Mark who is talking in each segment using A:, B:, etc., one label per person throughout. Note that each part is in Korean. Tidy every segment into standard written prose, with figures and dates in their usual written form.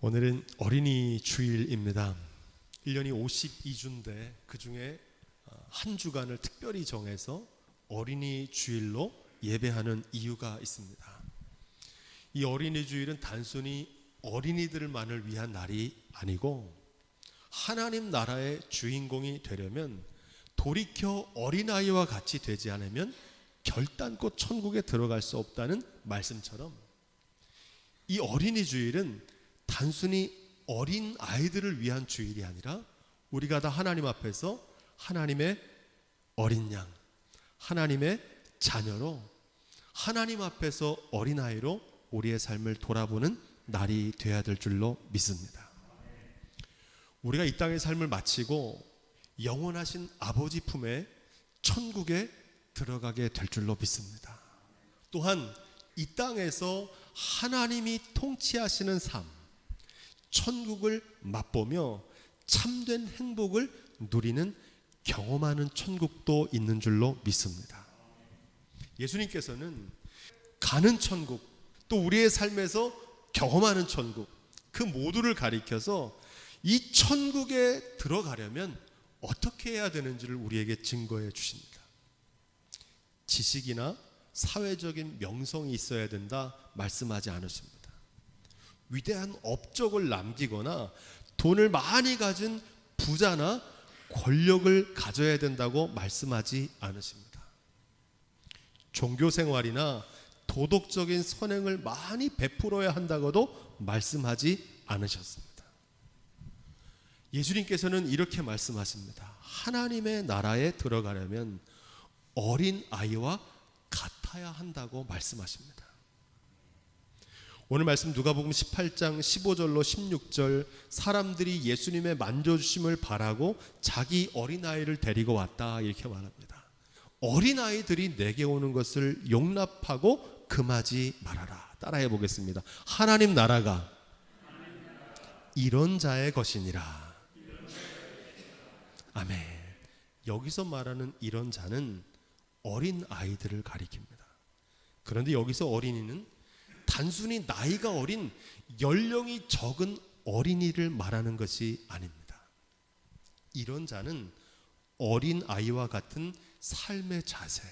A: 오늘은 어린이 주일입니다. 1년이 52주인데 그 중에 한 주간을 특별히 정해서 어린이 주일로 예배하는 이유가 있습니다. 이 어린이 주일은 단순히 어린이들만을 위한 날이 아니고 하나님 나라의 주인공이 되려면 돌이켜 어린아이와 같이 되지 않으면 결단코 천국에 들어갈 수 없다는 말씀처럼 이 어린이 주일은 단순히 어린 아이들을 위한 주일이 아니라 우리가 다 하나님 앞에서 하나님의 어린 양, 하나님의 자녀로 하나님 앞에서 어린아이로 우리의 삶을 돌아보는 날이 되어야 될 줄로 믿습니다. 우리가 이 땅의 삶을 마치고 영원하신 아버지 품에 천국에 들어가게 될 줄로 믿습니다. 또한 이 땅에서 하나님이 통치하시는 삶, 천국을 맛보며 참된 행복을 누리는 경험하는 천국도 있는 줄로 믿습니다. 예수님께서는 가는 천국, 또 우리의 삶에서 경험하는 천국, 그 모두를 가리켜서 이 천국에 들어가려면 어떻게 해야 되는지를 우리에게 증거해 주십니다. 지식이나 사회적인 명성이 있어야 된다 말씀하지 않으십니다. 위대한 업적을 남기거나 돈을 많이 가진 부자나 권력을 가져야 된다고 말씀하지 않으십니다. 종교 생활이나 도덕적인 선행을 많이 베풀어야 한다고도 말씀하지 않으셨습니다. 예수님께서는 이렇게 말씀하십니다. 하나님의 나라에 들어가려면 어린 아이와 같아야 한다고 말씀하십니다. 오늘 말씀 누가복음 18장 15절로 16절, 사람들이 예수님의 만져주심을 바라고 자기 어린아이를 데리고 왔다 이렇게 말합니다. 어린아이들이 내게 오는 것을 용납하고 금하지 말아라. 따라해 보겠습니다. 하나님 나라가 이런 자의 것이니라. 아멘. 여기서 말하는 이런 자는 어린 아이들을 가리킵니다. 그런데 여기서 어린이는 단순히 나이가 어린 연령이 적은 어린이를 말하는 것이 아닙니다. 이런 자는 어린 아이와 같은 삶의 자세,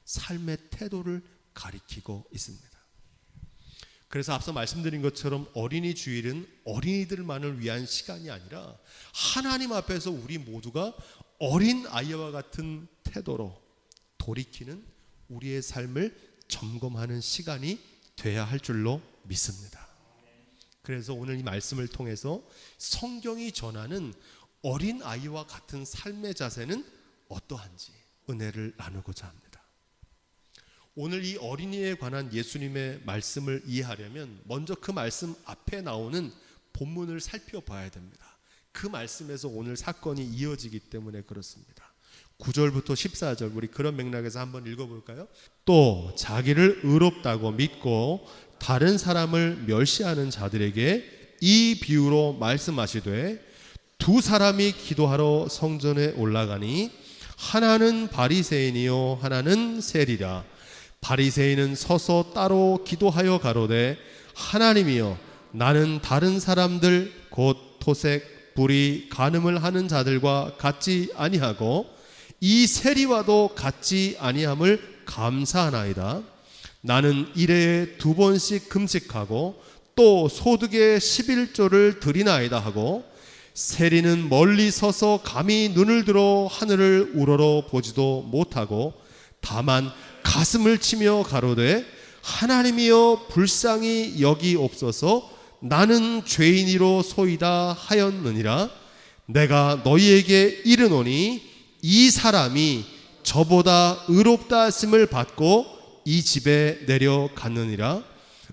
A: 삶의 태도를 가리키고 있습니다. 그래서 앞서 말씀드린 것처럼 어린이 주일은 어린이들만을 위한 시간이 아니라 하나님 앞에서 우리 모두가 어린 아이와 같은 태도로 돌이키는 우리의 삶을 점검하는 시간이 돼야 할 줄로 믿습니다. 그래서 오늘 이 말씀을 통해서 성경이 전하는 어린 아이와 같은 삶의 자세는 어떠한지 은혜를 나누고자 합니다. 오늘 이 어린이에 관한 예수님의 말씀을 이해하려면 먼저 그 말씀 앞에 나오는 본문을 살펴봐야 됩니다. 그 말씀에서 오늘 사건이 이어지기 때문에 그렇습니다. 9절부터 14절 우리 그런 맥락에서 한번 읽어볼까요? 또 자기를 의롭다고 믿고 다른 사람을 멸시하는 자들에게 이 비유로 말씀하시되 두 사람이 기도하러 성전에 올라가니 하나는 바리새인이요 하나는 세리라. 바리새인은 서서 따로 기도하여 가로되 하나님이여 나는 다른 사람들 곧 토색, 불의, 간음을 하는 자들과 같지 아니하고 이 세리와도 같지 아니함을 감사하나이다. 나는 일회에 2번씩 금식하고 또 소득의 11조를 드리나이다 하고 세리는 멀리 서서 감히 눈을 들어 하늘을 우러러 보지도 못하고 다만 가슴을 치며 가로되 하나님이여 불쌍히 여기옵소서 나는 죄인이로 소이다 하였느니라. 내가 너희에게 이르노니 이 사람이 저보다 의롭다 하심을 받고 이 집에 내려갔느니라.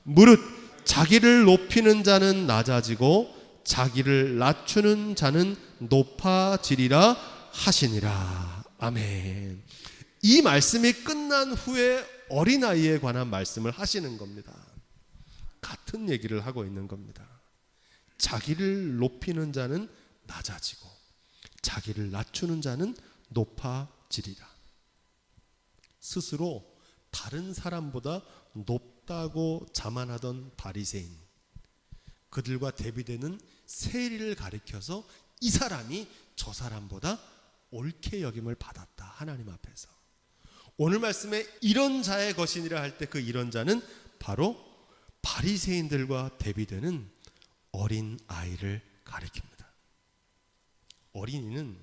A: 무릇 자기를 높이는 자는 낮아지고 자기를 낮추는 자는 높아지리라 하시니라. 아멘. 이 말씀이 끝난 후에 어린아이에 관한 말씀을 하시는 겁니다. 같은 얘기를 하고 있는 겁니다. 자기를 높이는 자는 낮아지고 자기를 낮추는 자는 높아지리라. 스스로 다른 사람보다 높다고 자만하던 바리새인, 그들과 대비되는 세리를 가리켜서 이 사람이 저 사람보다 옳게 여김을 받았다. 하나님 앞에서. 오늘 말씀에 이런 자의 것이니라 할 때 그 이런 자는 바로 바리새인들과 대비되는 어린 아이를 가리킵니다. 어린이는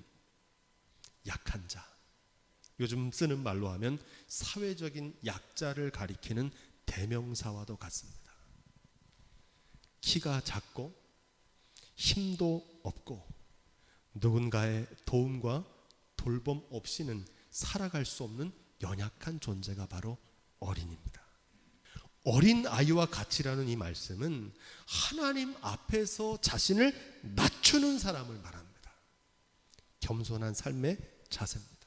A: 약한 자, 요즘 쓰는 말로 하면 사회적인 약자를 가리키는 대명사와도 같습니다. 키가 작고 힘도 없고 누군가의 도움과 돌봄 없이는 살아갈 수 없는 연약한 존재가 바로 어린입니다. 어린 아이와 같이라는 이 말씀은 하나님 앞에서 자신을 낮추는 사람을 말합니다. 겸손한 삶의 자세입니다.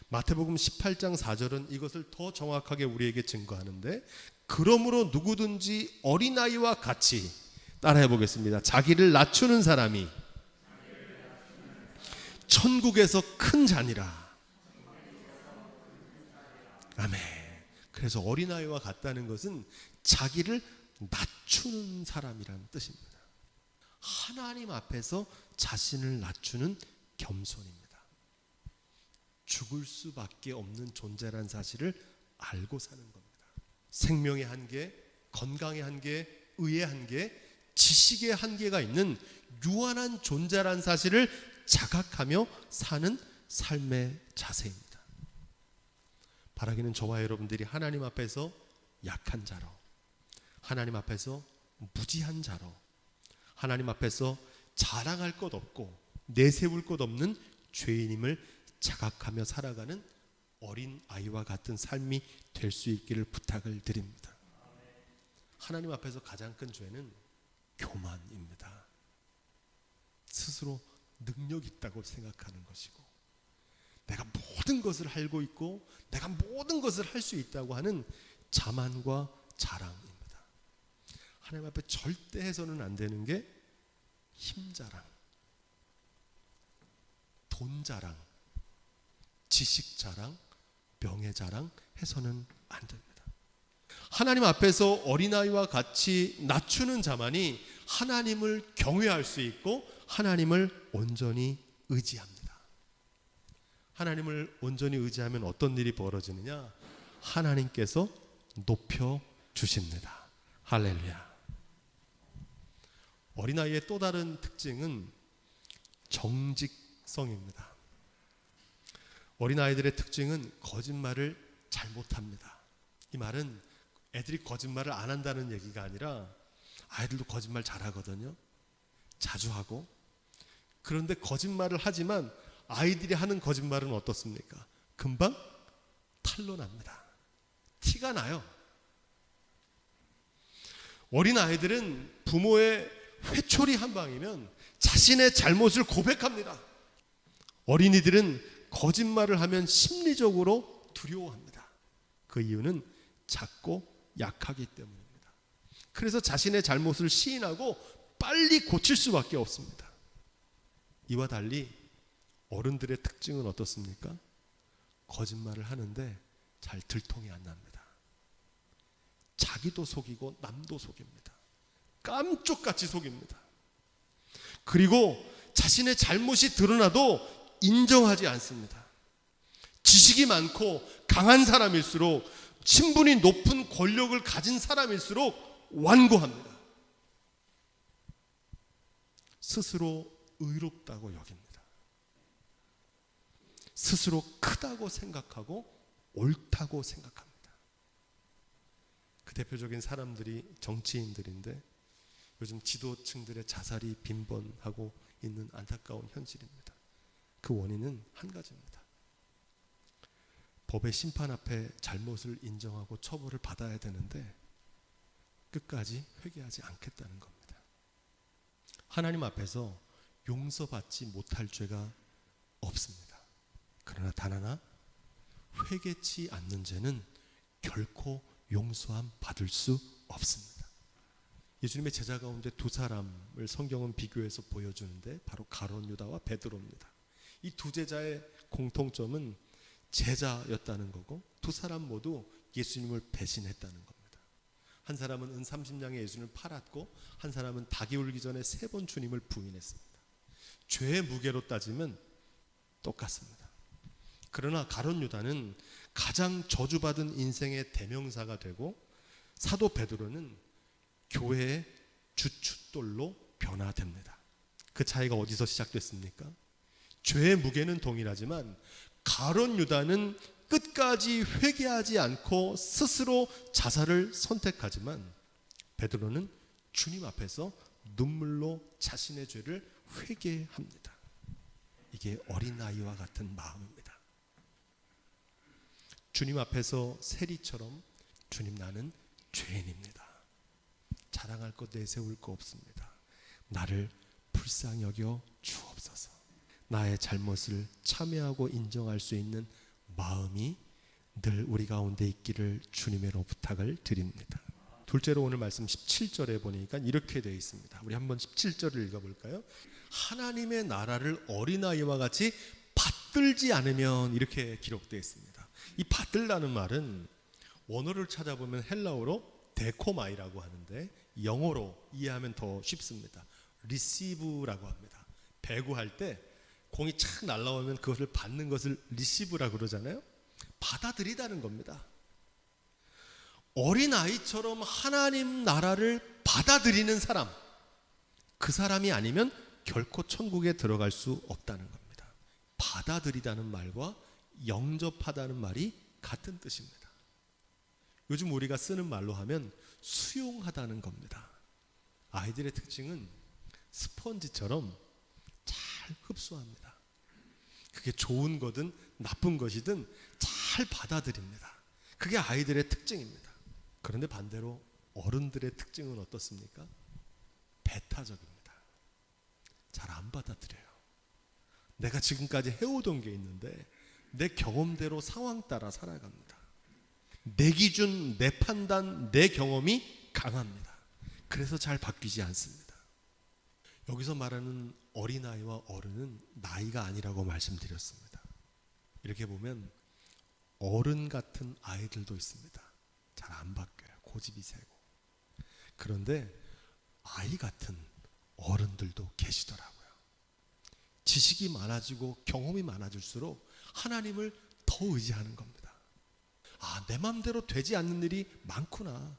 A: 마태복음 18장 4절은 이것을 더 정확하게 우리에게 증거하는데, 그러므로 누구든지 어린아이와 같이, 따라해 보겠습니다. 자기를 낮추는 사람이 천국에서 큰 자니라. 아멘. 그래서 어린아이와 같다는 것은 자기를 낮추는 사람이라는 뜻입니다. 하나님 앞에서 자신을 낮추는 겸손입니다. 죽을 수밖에 없는 존재란 사실을 알고 사는 겁니다. 생명의 한계, 건강의 한계, 의의 한계, 지식의 한계가 있는 유한한 존재란 사실을 자각하며 사는 삶의 자세입니다. 바라기는 저와 여러분들이 하나님 앞에서 약한 자로, 하나님 앞에서 무지한 자로, 하나님 앞에서 자랑할 것 없고 내세울 것 없는 죄인임을 자각하며 살아가는 어린 아이와 같은 삶이 될 수 있기를 부탁을 드립니다. 하나님 앞에서 가장 큰 죄는 교만입니다. 스스로 능력 있다고 생각하는 것이고, 내가 모든 것을 알고 있고 내가 모든 것을 할 수 있다고 하는 자만과 자랑입니다. 하나님 앞에 절대 해서는 안 되는 게 힘자랑, 돈자랑, 지식자랑, 명예자랑 해서는 안 됩니다. 하나님 앞에서 어린아이와 같이 낮추는 자만이 하나님을 경외할 수 있고 하나님을 온전히 의지합니다. 하나님을 온전히 의지하면 어떤 일이 벌어지느냐? 하나님께서 높여주십니다. 할렐루야. 어린아이의 또 다른 특징은 정직성입니다. 어린아이들의 특징은 거짓말을 잘 못합니다. 이 말은 애들이 거짓말을 안 한다는 얘기가 아니라 아이들도 거짓말 잘하거든요. 자주 하고. 그런데 거짓말을 하지만 아이들이 하는 거짓말은 어떻습니까? 금방 탄로납니다. 티가 나요. 어린아이들은 부모의 회초리 한 방이면 자신의 잘못을 고백합니다. 어린이들은 거짓말을 하면 심리적으로 두려워합니다. 그 이유는 작고 약하기 때문입니다. 그래서 자신의 잘못을 시인하고 빨리 고칠 수밖에 없습니다. 이와 달리 어른들의 특징은 어떻습니까? 거짓말을 하는데 잘 들통이 안 납니다. 자기도 속이고 남도 속입니다. 깜쪽같이 속입니다. 그리고 자신의 잘못이 드러나도 인정하지 않습니다. 지식이 많고 강한 사람일수록, 신분이 높은 권력을 가진 사람일수록 완고합니다. 스스로 의롭다고 여깁니다. 스스로 크다고 생각하고 옳다고 생각합니다. 그 대표적인 사람들이 정치인들인데 요즘 지도층들의 자살이 빈번하고 있는 안타까운 현실입니다. 그 원인은 한 가지입니다. 법의 심판 앞에 잘못을 인정하고 처벌을 받아야 되는데 끝까지 회개하지 않겠다는 겁니다. 하나님 앞에서 용서받지 못할 죄가 없습니다. 그러나 단 하나, 회개치 않는 죄는 결코 용서함 받을 수 없습니다. 예수님의 제자 가운데 두 사람을 성경은 비교해서 보여주는데 바로 가룟 유다와 베드로입니다. 이 두 제자의 공통점은 제자였다는 거고 두 사람 모두 예수님을 배신했다는 겁니다. 한 사람은 은 30냥에 예수님을 팔았고 한 사람은 닭이 울기 전에 3번 주님을 부인했습니다. 죄의 무게로 따지면 똑같습니다. 그러나 가룟 유다는 가장 저주받은 인생의 대명사가 되고 사도 베드로는 교회의 주춧돌로 변화됩니다. 그 차이가 어디서 시작됐습니까? 죄의 무게는 동일하지만 가룟 유다는 끝까지 회개하지 않고 스스로 자살을 선택하지만 베드로는 주님 앞에서 눈물로 자신의 죄를 회개합니다. 이게 어린아이와 같은 마음입니다. 주님 앞에서 세리처럼 주님, 나는 죄인입니다. 자랑할 것 내세울 거 없습니다. 나를 불쌍히 여겨 주옵소서. 나의 잘못을 참회하고 인정할 수 있는 마음이 늘 우리 가운데 있기를 주님으로 부탁을 드립니다. 둘째로 오늘 말씀 17절에 보니까 이렇게 되어 있습니다. 우리 한번 17절을 읽어볼까요? 하나님의 나라를 어린아이와 같이 받들지 않으면, 이렇게 기록되어 있습니다. 이 받들라는 말은 원어를 찾아보면 헬라어로 데코마이라고 하는데 영어로 이해하면 더 쉽습니다. 리시브라고 합니다. 배구할 때 공이 착 날아오면 그것을 받는 것을 리시브라고 그러잖아요. 받아들이다는 겁니다. 어린아이처럼 하나님 나라를 받아들이는 사람, 그 사람이 아니면 결코 천국에 들어갈 수 없다는 겁니다. 받아들이다는 말과 영접하다는 말이 같은 뜻입니다. 요즘 우리가 쓰는 말로 하면 수용하다는 겁니다. 아이들의 특징은 스펀지처럼 잘 흡수합니다. 그게 좋은 거든 나쁜 것이든 잘 받아들입니다. 그게 아이들의 특징입니다. 그런데 반대로 어른들의 특징은 어떻습니까? 배타적입니다. 잘 안 받아들여요. 내가 지금까지 해오던 게 있는데 내 경험대로 상황 따라 살아갑니다. 내 기준, 내 판단, 내 경험이 강합니다. 그래서 잘 바뀌지 않습니다. 여기서 말하는 어린아이와 어른은 나이가 아니라고 말씀드렸습니다. 이렇게 보면 어른 같은 아이들도 있습니다. 잘 안 바뀌어요. 고집이 세고. 그런데 아이 같은 어른들도 계시더라고요. 지식이 많아지고 경험이 많아질수록 하나님을 더 의지하는 겁니다. 아, 내 마음대로 되지 않는 일이 많구나.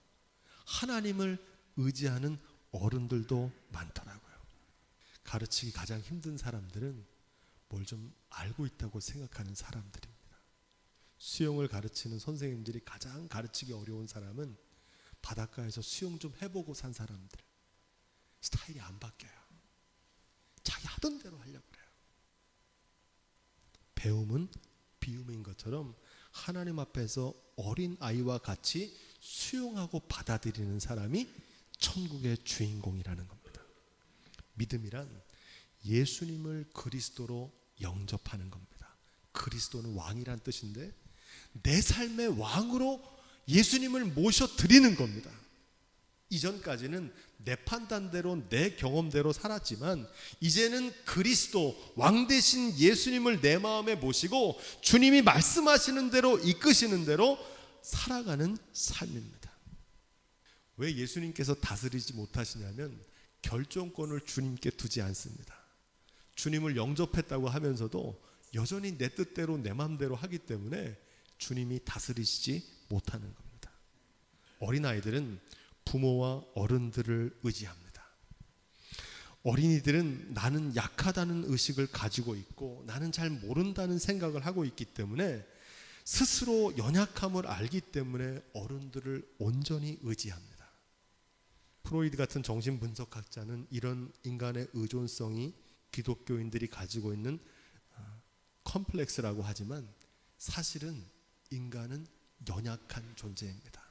A: 하나님을 의지하는 어른들도 많더라고요. 가르치기 가장 힘든 사람들은 뭘 좀 알고 있다고 생각하는 사람들입니다. 수영을 가르치는 선생님들이 가장 가르치기 어려운 사람은 바닷가에서 수영 좀 해보고 산 사람들. 스타일이 안 바뀌어요. 자기 하던 대로 하려고 그래요. 배움은 비움인 것처럼 하나님 앞에서 어린 아이와 같이 수용하고 받아들이는 사람이 천국의 주인공이라는 겁니다. 믿음이란 예수님을 그리스도로 영접하는 겁니다. 그리스도는 왕이란 뜻인데 내 삶의 왕으로 예수님을 모셔드리는 겁니다. 이전까지는 내 판단대로 내 경험대로 살았지만 이제는 그리스도 왕 대신 예수님을 내 마음에 모시고 주님이 말씀하시는 대로 이끄시는 대로 살아가는 삶입니다. 왜 예수님께서 다스리지 못하시냐면 결정권을 주님께 두지 않습니다. 주님을 영접했다고 하면서도 여전히 내 뜻대로 내 마음대로 하기 때문에 주님이 다스리시지 못하는 겁니다. 어린아이들은 부모와 어른들을 의지합니다. 어린이들은 나는 약하다는 의식을 가지고 있고 나는 잘 모른다는 생각을 하고 있기 때문에 스스로 연약함을 알기 때문에 어른들을 온전히 의지합니다. 프로이드 같은 정신분석학자는 이런 인간의 의존성이 기독교인들이 가지고 있는 컴플렉스라고 하지만 사실은 인간은 연약한 존재입니다.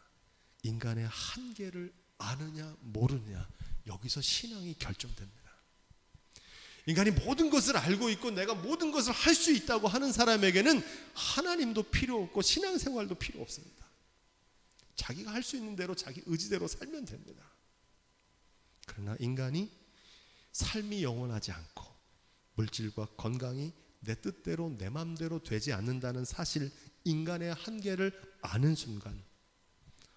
A: 인간의 한계를 아느냐 모르느냐, 여기서 신앙이 결정됩니다. 인간이 모든 것을 알고 있고 내가 모든 것을 할 수 있다고 하는 사람에게는 하나님도 필요 없고 신앙생활도 필요 없습니다. 자기가 할 수 있는 대로 자기 의지대로 살면 됩니다. 그러나 인간이 삶이 영원하지 않고 물질과 건강이 내 뜻대로 내 마음대로 되지 않는다는 사실, 인간의 한계를 아는 순간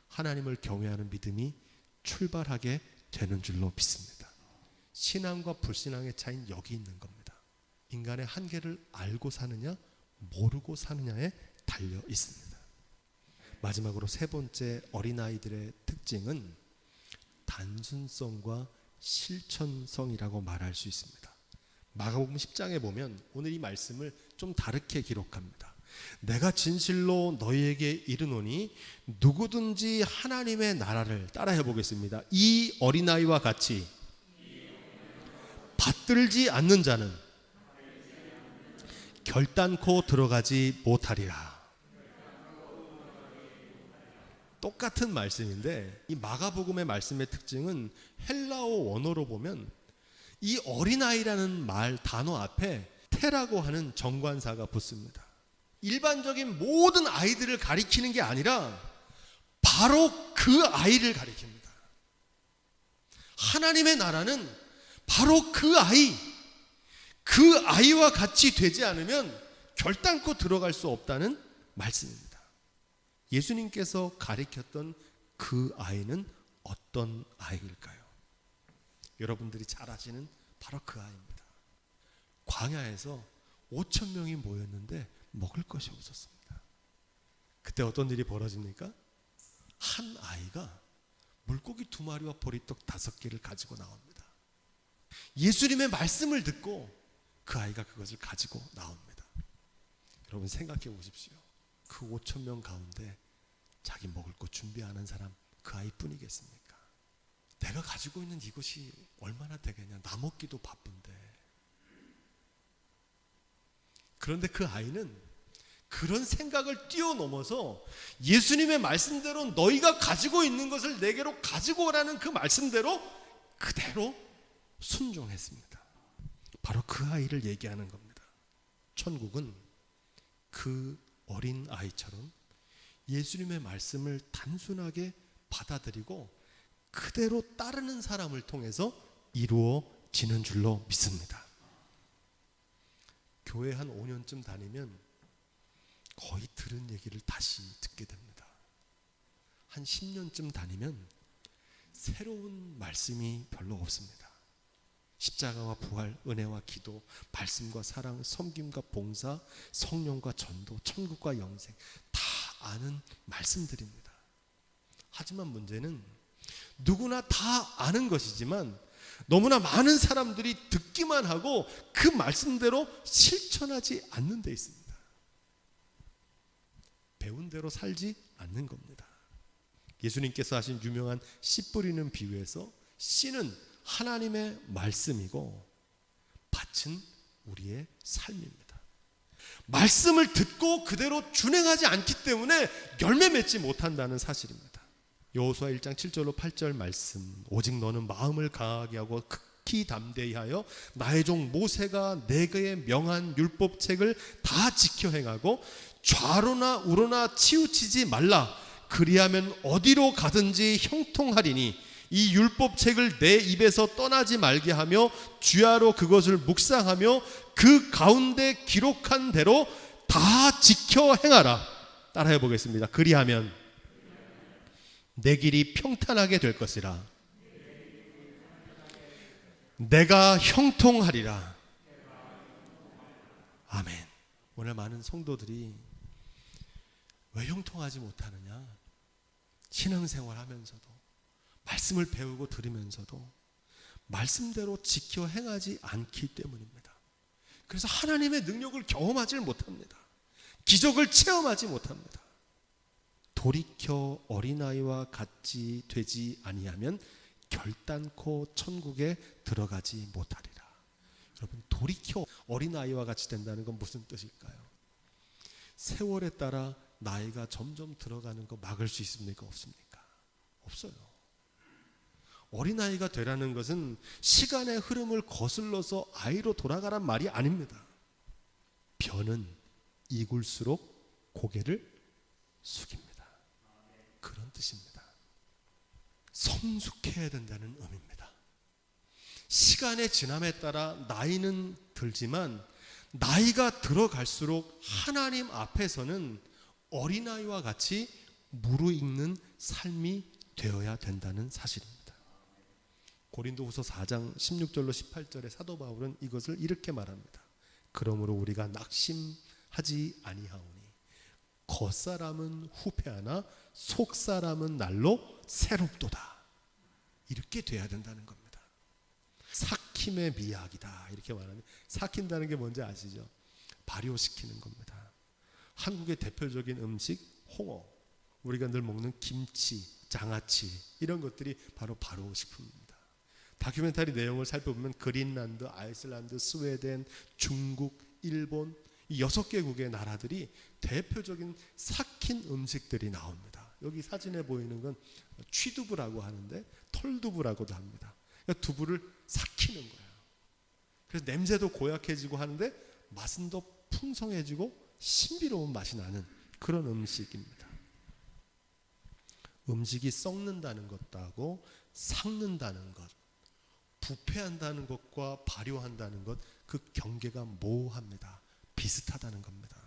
A: 하나님을 경외하는 믿음이 출발하게 되는 줄로 믿습니다. 신앙과 불신앙의 차이는 여기 있는 겁니다. 인간의 한계를 알고 사느냐 모르고 사느냐에 달려 있습니다. 마지막으로 세 번째 어린아이들의 특징은 단순성과 실천성이라고 말할 수 있습니다. 마가복음 10장에 보면 오늘 이 말씀을 좀 다르게 기록합니다. 내가 진실로 너희에게 이르노니 누구든지 하나님의 나라를 따라해 보겠습니다. 이 어린아이와 같이 받들지 않는 자는 결단코 들어가지 못하리라. 똑같은 말씀인데 이 마가복음의 말씀의 특징은 헬라어 원어로 보면 이 어린아이라는 말 단어 앞에 테라고 하는 정관사가 붙습니다. 일반적인 모든 아이들을 가리키는 게 아니라 바로 그 아이를 가리킵니다. 하나님의 나라는 바로 그 아이와 같이 되지 않으면 결단코 들어갈 수 없다는 말씀입니다. 예수님께서 가리켰던 그 아이는 어떤 아이일까요? 여러분들이 잘 아시는 바로 그 아이입니다. 광야에서 5천 명이 모였는데 먹을 것이 없었습니다. 그때 어떤 일이 벌어집니까? 한 아이가 물고기 2마리와 보리떡 5개를 가지고 나옵니다. 예수님의 말씀을 듣고 그 아이가 그것을 가지고 나옵니다. 여러분 생각해 보십시오. 그 5천 명 가운데 자기 먹을 것 준비하는 사람 그 아이뿐이겠습니까? 내가 가지고 있는 이것이 얼마나 되겠냐. 나 먹기도 바쁜데. 그런데 그 아이는 그런 생각을 뛰어넘어서 예수님의 말씀대로 너희가 가지고 있는 것을 내게로 가지고 오라는 그 말씀대로 그대로 순종했습니다. 바로 그 아이를 얘기하는 겁니다. 천국은 그 어린 아이처럼 예수님의 말씀을 단순하게 받아들이고 그대로 따르는 사람을 통해서 이루어지는 줄로 믿습니다. 교회 한 5년쯤 다니면 거의 들은 얘기를 다시 듣게 됩니다. 한 10년쯤 다니면 새로운 말씀이 별로 없습니다. 십자가와 부활, 은혜와 기도, 말씀과 사랑, 섬김과 봉사, 성령과 전도, 천국과 영생 다 아는 말씀들입니다. 하지만 문제는 누구나 다 아는 것이지만 너무나 많은 사람들이 듣기만 하고 그 말씀대로 실천하지 않는 데 있습니다. 배운 대로 살지 않는 겁니다. 예수님께서 하신 유명한 씨 뿌리는 비유에서 씨는 하나님의 말씀이고 밭은 우리의 삶입니다. 말씀을 듣고 그대로 준행하지 않기 때문에 열매 맺지 못한다는 사실입니다. 여호수아 1장 7절로 8절 말씀, 오직 너는 마음을 강하게 하고 극히 담대히 하여 나의 종 모세가 내게 명한 율법책을 다 지켜 행하고 좌로나 우로나 치우치지 말라. 그리하면 어디로 가든지 형통하리니 이 율법책을 내 입에서 떠나지 말게 하며 주야로 그것을 묵상하며 그 가운데 기록한 대로 다 지켜 행하라. 따라해 보겠습니다. 그리하면 내 길이 평탄하게 될 것이라. 내가 형통하리라. 아멘. 오늘 많은 성도들이 왜 형통하지 못하느냐? 신앙생활 하면서도 말씀을 배우고 들으면서도 말씀대로 지켜 행하지 않기 때문입니다. 그래서 하나님의 능력을 경험하지 못합니다. 기적을 체험하지 못합니다. 돌이켜 어린아이와 같이 되지 아니하면 결단코 천국에 들어가지 못하리라. 여러분, 돌이켜 어린아이와 같이 된다는 건 무슨 뜻일까요? 세월에 따라 나이가 점점 들어가는 거 막을 수 있습니까? 없습니까? 없어요. 어린아이가 되라는 것은 시간의 흐름을 거슬러서 아이로 돌아가란 말이 아닙니다. 벼는 익을수록 고개를 숙입니다. 그런 뜻입니다. 성숙해야 된다는 의미입니다. 시간의 지남에 따라 나이는 들지만 나이가 들어갈수록 하나님 앞에서는 어린아이와 같이 무르익는 삶이 되어야 된다는 사실입니다. 고린도후서 4장 16절로 18절에 사도 바울은 이것을 이렇게 말합니다. 그러므로 우리가 낙심하지 아니하오니 겉사람은 후패하나 속사람은 날로 새롭도다. 이렇게 돼야 된다는 겁니다. 삭힘의 미학이다 이렇게 말하면, 삭힌다는 게 뭔지 아시죠? 발효시키는 겁니다. 한국의 대표적인 음식 홍어, 우리가 늘 먹는 김치, 장아찌 이런 것들이 바로 발효식품입니다. 다큐멘터리 내용을 살펴보면 그린란드, 아이슬란드, 스웨덴, 중국, 일본 이 6개국의 나라들이 대표적인 삭힌 음식들이 나옵니다. 여기 사진에 보이는 건 취두부라고 하는데 털두부라고도 합니다. 그러니까 두부를 삭히는 거예요. 그래서 냄새도 고약해지고 하는데 맛은 더 풍성해지고 신비로운 맛이 나는 그런 음식입니다. 음식이 썩는다는 것하고 삭는다는 것, 부패한다는 것과 발효한다는 것, 그 경계가 모호합니다. 비슷하다는 겁니다.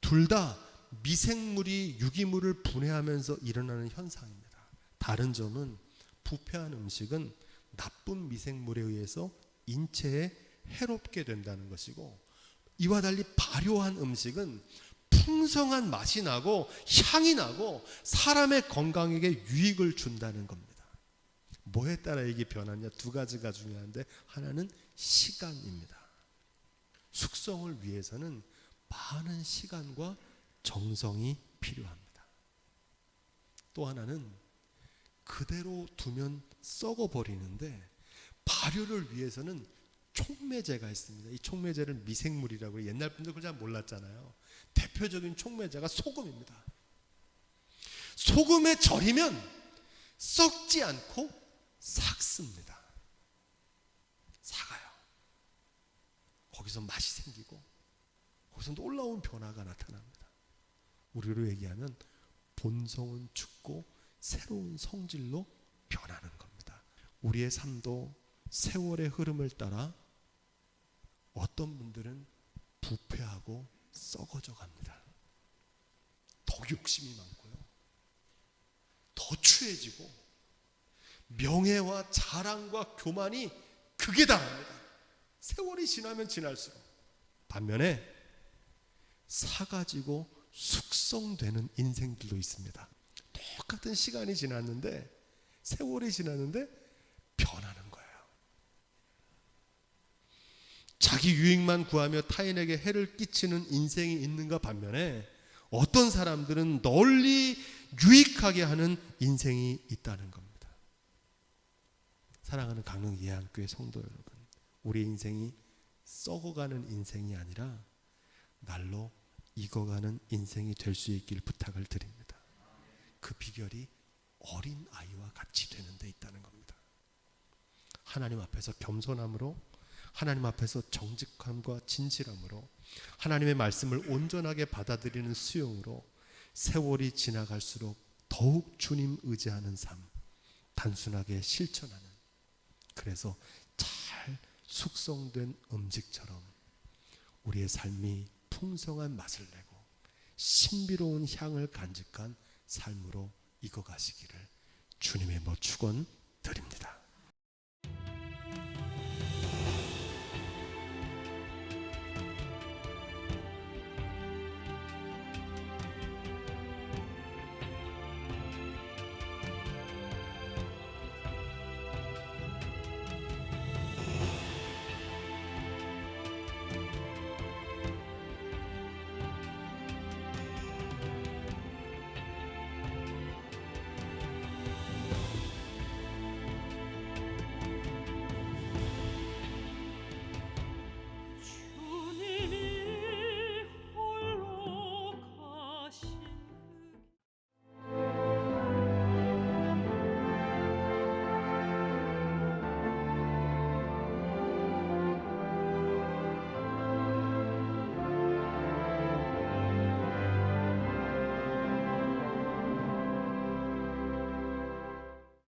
A: 둘 다 미생물이 유기물을 분해하면서 일어나는 현상입니다. 다른 점은 부패한 음식은 나쁜 미생물에 의해서 인체에 해롭게 된다는 것이고, 이와 달리 발효한 음식은 풍성한 맛이 나고 향이 나고 사람의 건강에게 유익을 준다는 겁니다. 뭐에 따라 이게 변하냐? 두 가지가 중요한데, 하나는 시간입니다. 숙성을 위해서는 많은 시간과 정성이 필요합니다. 또 하나는 그대로 두면 썩어버리는데, 발효를 위해서는 촉매제가 있습니다. 이 촉매제를 미생물이라고 해요. 옛날 분들 그걸 잘 몰랐잖아요. 대표적인 촉매제가 소금입니다. 소금에 절이면 썩지 않고 삭습니다. 삭아요. 거기서 맛이 생기고 거기서 놀라운 변화가 나타납니다. 우리로 얘기하면 본성은 죽고 새로운 성질로 변하는 겁니다. 우리의 삶도 세월의 흐름을 따라 어떤 분들은 부패하고 썩어져 갑니다. 더 욕심이 많고요, 더 추해지고 명예와 자랑과 교만이 극에 달합니다. 세월이 지나면 지날수록. 반면에 사가지고 숙성되는 인생들도 있습니다. 똑같은 시간이 지났는데, 세월이 지났는데 변하는 거예요. 자기 유익만 구하며 타인에게 해를 끼치는 인생이 있는가 반면에, 어떤 사람들은 널리 유익하게 하는 인생이 있다는 겁니다. 사랑하는 강릉 예안교회 성도 여러분, 우리의 인생이 썩어가는 인생이 아니라 날로 익어가는 인생이 될 수 있길 부탁을 드립니다. 그 비결이 어린 아이와 같이 되는 데 있다는 겁니다. 하나님 앞에서 겸손함으로, 하나님 앞에서 정직함과 진실함으로, 하나님의 말씀을 온전하게 받아들이는 수용으로 세월이 지나갈수록 더욱 주님 의지하는 삶, 단순하게 실천하는, 그래서 잘 숙성된 음식처럼 우리의 삶이 풍성한 맛을 내고 신비로운 향을 간직한 삶으로 익어가시기를 주님의 축원